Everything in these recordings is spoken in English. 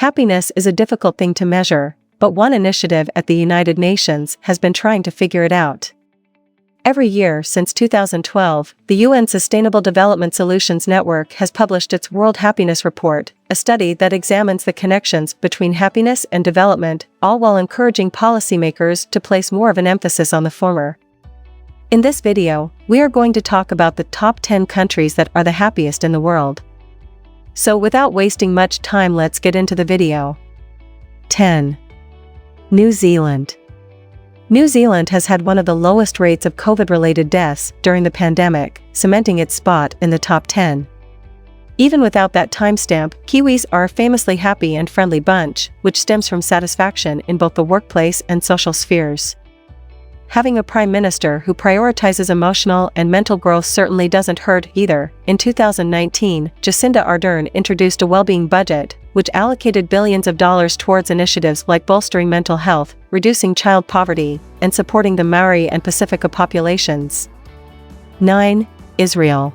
Happiness is a difficult thing to measure, but one initiative at the United Nations has been trying to figure it out. Every year since 2012, the UN Sustainable Development Solutions Network has published its World Happiness Report, a study that examines the connections between happiness and development, all while encouraging policymakers to place more of an emphasis on the former. In this video, we are going to talk about the top 10 countries that are the happiest in the world. So without wasting much time, let's get into the video. 10. New Zealand. New Zealand has had one of the lowest rates of COVID-related deaths during the pandemic, cementing its spot in the top 10. Even without that timestamp, Kiwis are a famously happy and friendly bunch, which stems from satisfaction in both the workplace and social spheres. Having a prime minister who prioritizes emotional and mental growth certainly doesn't hurt either. In 2019, Jacinda Ardern introduced a well-being budget, which allocated billions of dollars towards initiatives like bolstering mental health, reducing child poverty, and supporting the Maori and Pacifica populations. 9. Israel.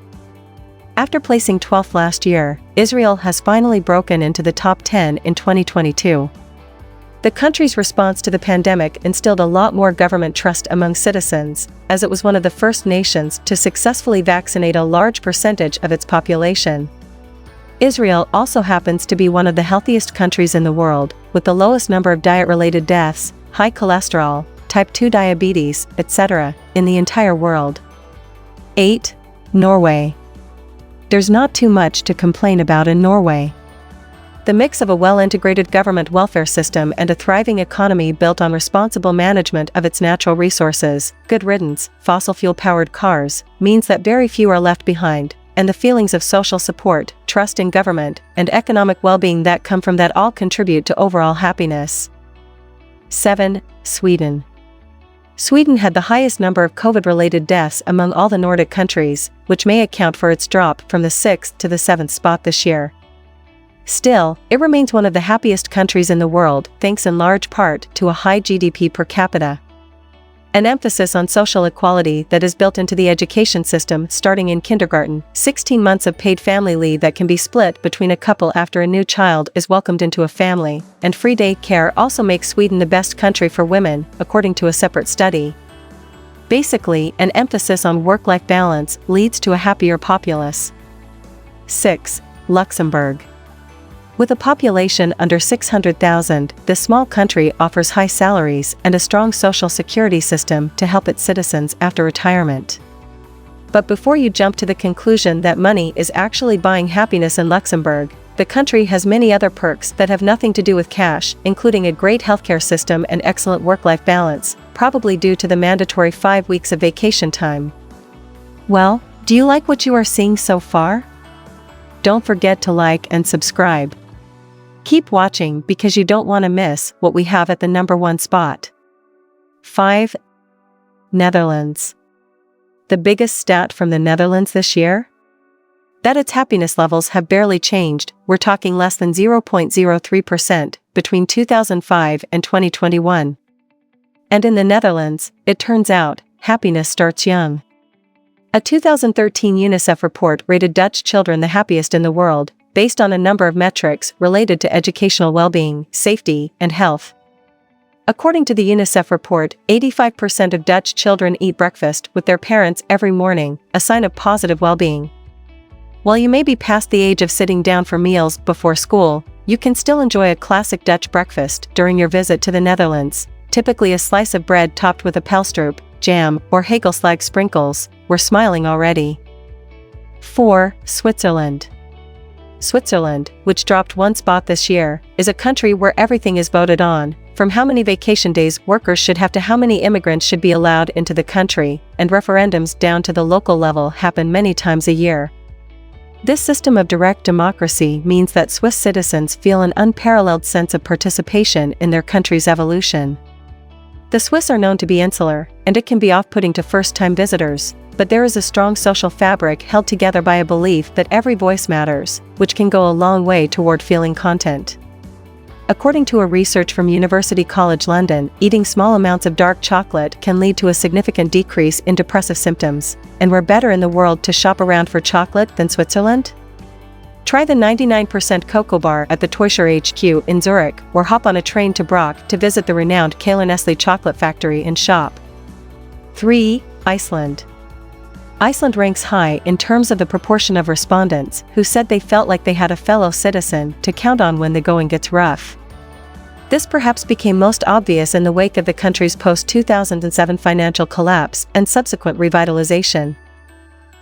After placing 12th last year, Israel has finally broken into the top 10 in 2022. The country's response to the pandemic instilled a lot more government trust among citizens, as it was one of the first nations to successfully vaccinate a large percentage of its population. Israel also happens to be one of the healthiest countries in the world, with the lowest number of diet-related deaths, high cholesterol, type 2 diabetes, etc., in the entire world. 8. Norway. There's not too much to complain about in Norway. The mix of a well-integrated government welfare system and a thriving economy built on responsible management of its natural resources, good riddance, fossil fuel-powered cars, means that very few are left behind, and the feelings of social support, trust in government, and economic well-being that come from that all contribute to overall happiness. 7. Sweden. Sweden had the highest number of COVID-related deaths among all the Nordic countries, which may account for its drop from the 6th to the 7th spot this year. Still, it remains one of the happiest countries in the world, thanks in large part to a high GDP per capita. An emphasis on social equality that is built into the education system starting in kindergarten, 16 months of paid family leave that can be split between a couple after a new child is welcomed into a family, and free day care also makes Sweden the best country for women, according to a separate study. Basically, an emphasis on work-life balance leads to a happier populace. 6. Luxembourg. With a population under 600,000, this small country offers high salaries and a strong social security system to help its citizens after retirement. But before you jump to the conclusion that money is actually buying happiness in Luxembourg, the country has many other perks that have nothing to do with cash, including a great healthcare system and excellent work-life balance, probably due to the mandatory 5 weeks of vacation time. Well, do you like what you are seeing so far? Don't forget to like and subscribe. Keep watching because you don't want to miss what we have at the number 1 spot. 5. Netherlands. The biggest stat from the Netherlands this year? That its happiness levels have barely changed. We're talking less than 0.03% between 2005 and 2021. And in the Netherlands, it turns out, happiness starts young. A 2013 UNICEF report rated Dutch children the happiest in the world, based on a number of metrics related to educational well-being, safety, and health. According to the UNICEF report, 85% of Dutch children eat breakfast with their parents every morning, a sign of positive well-being. While you may be past the age of sitting down for meals before school, you can still enjoy a classic Dutch breakfast during your visit to the Netherlands, typically a slice of bread topped with appelstroop, jam, or hagelslag sprinkles. We're smiling already. 4. Switzerland. Switzerland, which dropped 1 spot this year, is a country where everything is voted on, from how many vacation days workers should have to how many immigrants should be allowed into the country, and referendums down to the local level happen many times a year. This system of direct democracy means that Swiss citizens feel an unparalleled sense of participation in their country's evolution. The Swiss are known to be insular, and it can be off-putting to first-time visitors, but there is a strong social fabric held together by a belief that every voice matters, which can go a long way toward feeling content. According to a research from University College London, eating small amounts of dark chocolate can lead to a significant decrease in depressive symptoms, and we're better in the world to shop around for chocolate than Switzerland? Try the 99% cocoa bar at the Teuscher HQ in Zurich, or hop on a train to Brock to visit the renowned Kale Nestle chocolate factory and shop. 3. Iceland. Iceland ranks high in terms of the proportion of respondents who said they felt like they had a fellow citizen to count on when the going gets rough. This perhaps became most obvious in the wake of the country's post-2007 financial collapse and subsequent revitalization.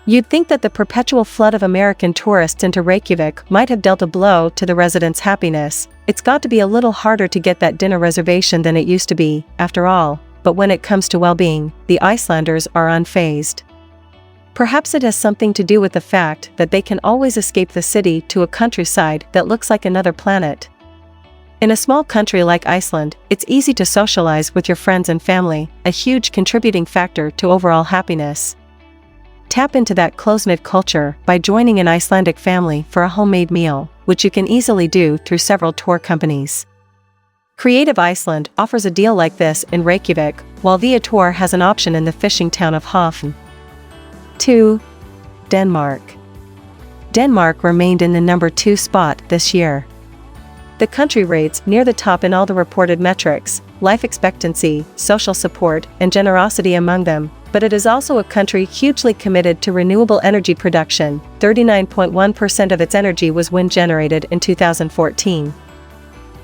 You'd think that the perpetual flood of American tourists into Reykjavik might have dealt a blow to the residents' happiness. It's got to be a little harder to get that dinner reservation than it used to be, after all, but when it comes to well-being, the Icelanders are unfazed. Perhaps it has something to do with the fact that they can always escape the city to a countryside that looks like another planet. In a small country like Iceland, it's easy to socialize with your friends and family, a huge contributing factor to overall happiness. Tap into that close-knit culture by joining an Icelandic family for a homemade meal, which you can easily do through several tour companies. Creative Iceland offers a deal like this in Reykjavik, while Viator has an option in the fishing town of Höfn. 2. Denmark. Denmark remained in the number 2 spot this year. The country rates near the top in all the reported metrics, life expectancy, social support, and generosity among them, but it is also a country hugely committed to renewable energy production. 39.1% of its energy was wind generated in 2014.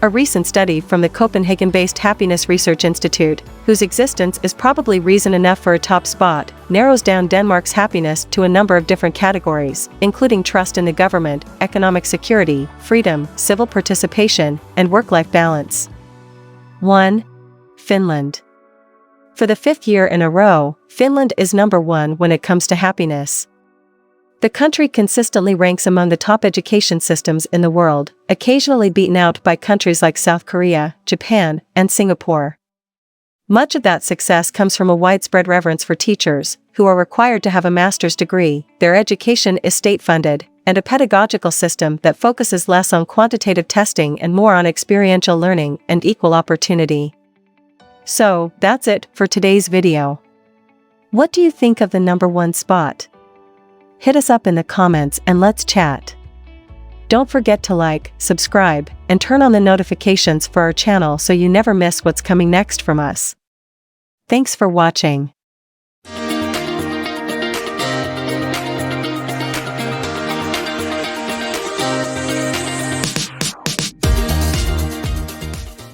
A recent study from the Copenhagen-based Happiness Research Institute, whose existence is probably reason enough for a top spot, narrows down Denmark's happiness to a number of different categories, including trust in the government, economic security, freedom, civil participation, and work-life balance. 1. Finland. For the 5th year in a row, Finland is number 1 when it comes to happiness. The country consistently ranks among the top education systems in the world, occasionally beaten out by countries like South Korea, Japan, and Singapore. Much of that success comes from a widespread reverence for teachers, who are required to have a master's degree. Their education is state-funded, and a pedagogical system that focuses less on quantitative testing and more on experiential learning and equal opportunity. So, that's it for today's video. What do you think of the number 1 spot? Hit us up in the comments and let's chat. Don't forget to like, subscribe, and turn on the notifications for our channel so you never miss what's coming next from us. Thanks for watching.